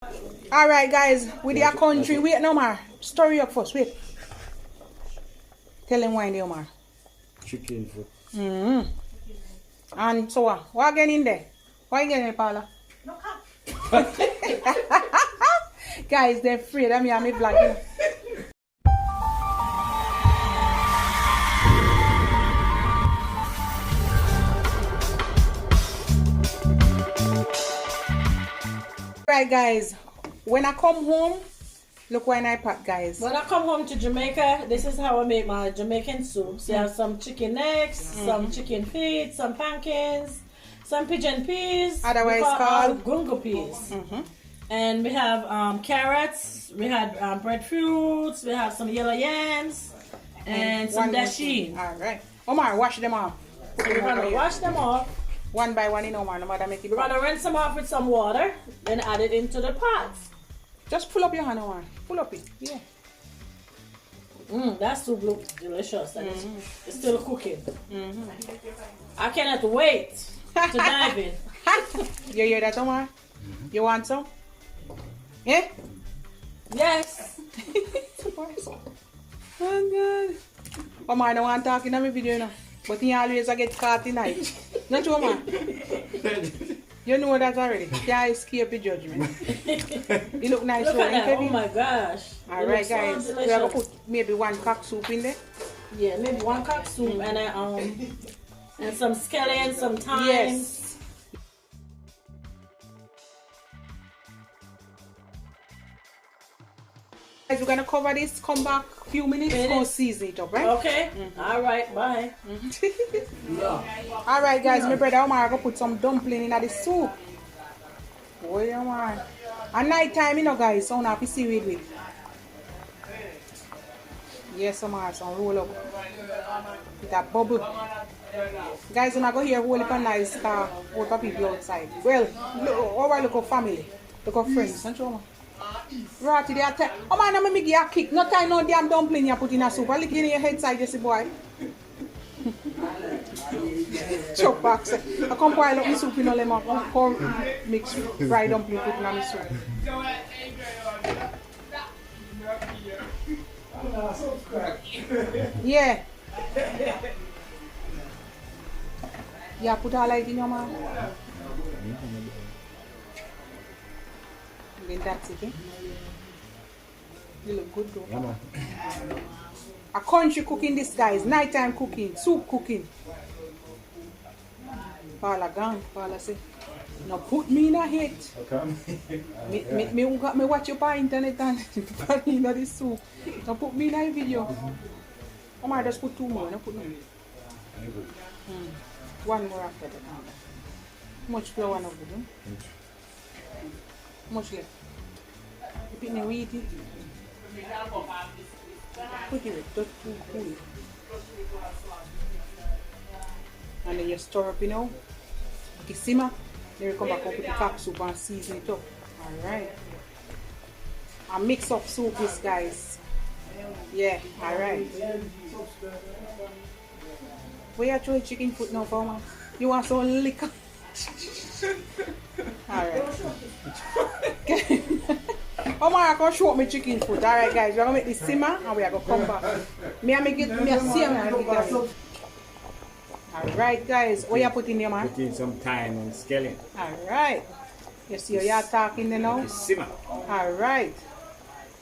Alright guys, with your country, wait no more. Story up first, wait. Tell them why they more. Chicken foot. And so what again in there? What again in Paula? No cat. Guys, they're afraid of me and me vlogging. Right guys, when I come home, look what I pack guys. When I come home to Jamaica, this is how I make my Jamaican soups. You have some chicken necks, some chicken feet, some pumpkins, some pigeon peas, Otherwise called gungu peas. And we have carrots, we had breadfruits, we have some yellow yams, and some dasheen. Alright. Omar, wash them off. So we're gonna wash them off. One by one, no matter make it. We're gonna rinse them off with some water, then add it into the pot. Just pull up your hand, Omar. Pull up it. Yeah. That soup looks delicious and it's still cooking. I cannot wait to dive in. You hear that, Omar? You want some? Yeah? Yes. Oh God. Omar don't want to talk in my video now. But he always get caught tonight. Not true, Omar? You know that already. Can't escape the judgment. You look nice. Look at that. Oh my gosh. Alright guys. So We're going to put maybe one cock soup in there. Yeah, maybe one cock soup and some scallions, some thyme. Yes. Guys, we're gonna cover this, come back a few minutes, go season it up, right? Okay. Alright, bye. Alright guys, my brother Omar gonna put some dumpling in the soup. Oh yeah man. At night time, you know guys, so now see with. Yes, Omar, some roll up. With that bubble. Guys, when I go here, hold up a nice car, hold up people outside. Well, look at family, look at friends, don't you, man? Right to the attack. Oh man, I'm gonna give you a kick. No time, no damn dumpling you put in a soup. I lick in your head side, Jesse boy. Chop back. I come boil up my soup in all them up. Come mix fried dumpling put in my soup. Yeah. Yeah, put all light in your mouth. Then that's it, eh? You look good though. Yeah, man. A country cooking this guys, nighttime cooking, soup cooking. Paula gone, Paula say, no put me in a hit. Okay. Me watch you on internet and put me in this soup. No put me in a video. Oh my, just put two more, no put no. One more after that. How much flour now, good? How much left? You put in the wheat. Put it just to cool. And then you stir up, you know. Make it simmer. Then you come back up with the cock soup and season it up. Alright. And mix up soup this guys. Yeah, alright. Where you throw chicken foot now for man? You want some liquor? Alright. Oh my, I can show up my chicken foot. Alright guys, we're gonna make this simmer and we are gonna come back. Me I make it, me I see it. Alright guys, what you put in there man? Put in some thyme and scallion. Alright. You see how you're talking there now? Simmer. Alright.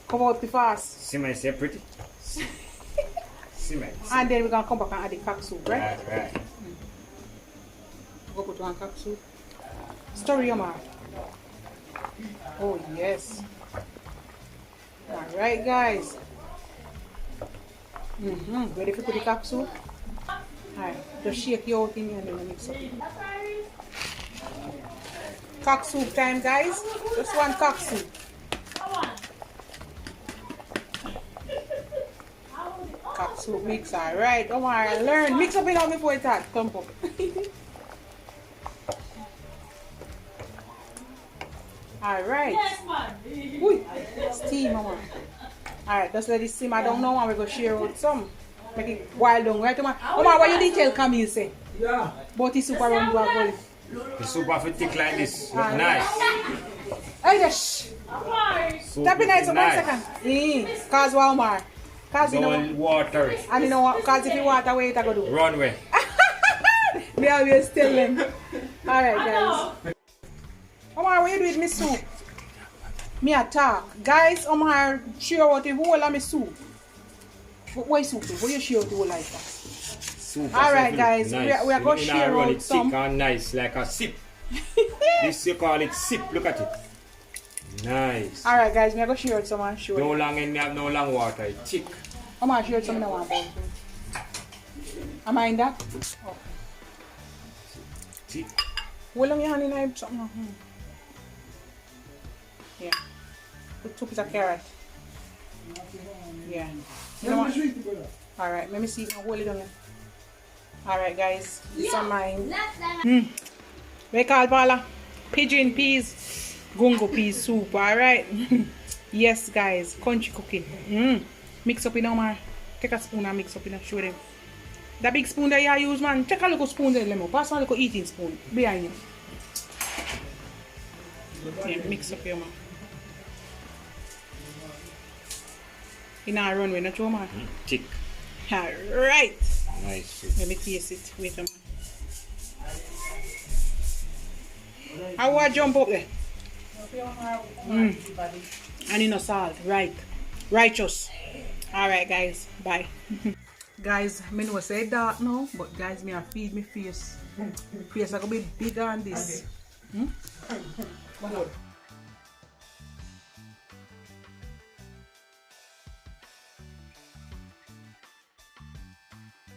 Come out the fast. Simmer is pretty. Simmer. And then we're gonna come back and add the cock soup, right? Right. Go put one cock soup. Stir your mouth. Oh yes. Alright guys. Ready for put the cock soup? Alright, just shake you out in here and then mix up. Cock soup time guys. Just one cock soup. Cock soup mix, alright. Don't worry, learn. Mix up it all before it starts. Come up. Alright. Yes, man. Steam, mama. Alright, just let it simmer down now and we're going to share out some. Make it wild down, right, Omar? Omar, what you did tell Camille say? Yeah. But the soup around to a bowl. The soup have to thick like this. Look nice. Hey, Soup Tap in looking for 1 second. Cause Walmart. Cause you know. Don't water it. And you know what? Cause if you water away, it I go do. Run away. Me always tell them. Alright guys. Omar, what you do with me soup? Me attack. Guys, Omar share out the whole of me soup. What soup? What you share out the whole like that? Soup. Alright guys, Nice. we are going to share run out it some. thick and nice like a sip. This you call it sip. Look at it. Nice. Alright guys, we are going to share out some and show No you. long and no long water. It's thick. Omar share out some in the one bowl. Am I in that? Oh. Thick. Hold on your hand in there, something. Yeah. Put 2 pieces of carrot. Yeah. You know what? Alright, let me see. I'll hold it on here. Alright guys, this is mine. We call Paula pigeon peas, gungu peas soup. Alright. Yes guys, country cooking. Mix up in Omar. Take a spoon and mix up in and show them. The big spoon that you use, man. Take a little spoon there, Lemo. Pass a little eating spoon behind you. Yeah, mix up here, man. You know, run with not man. Thick. Alright. Nice soup. Let me taste it. Wait a minute. How will I jump up there? And you know salt. Right. Righteous. Alright guys. Bye. Guys, I know say dark now, but guys, me I feed me face. Face I gonna be bigger than this. Good.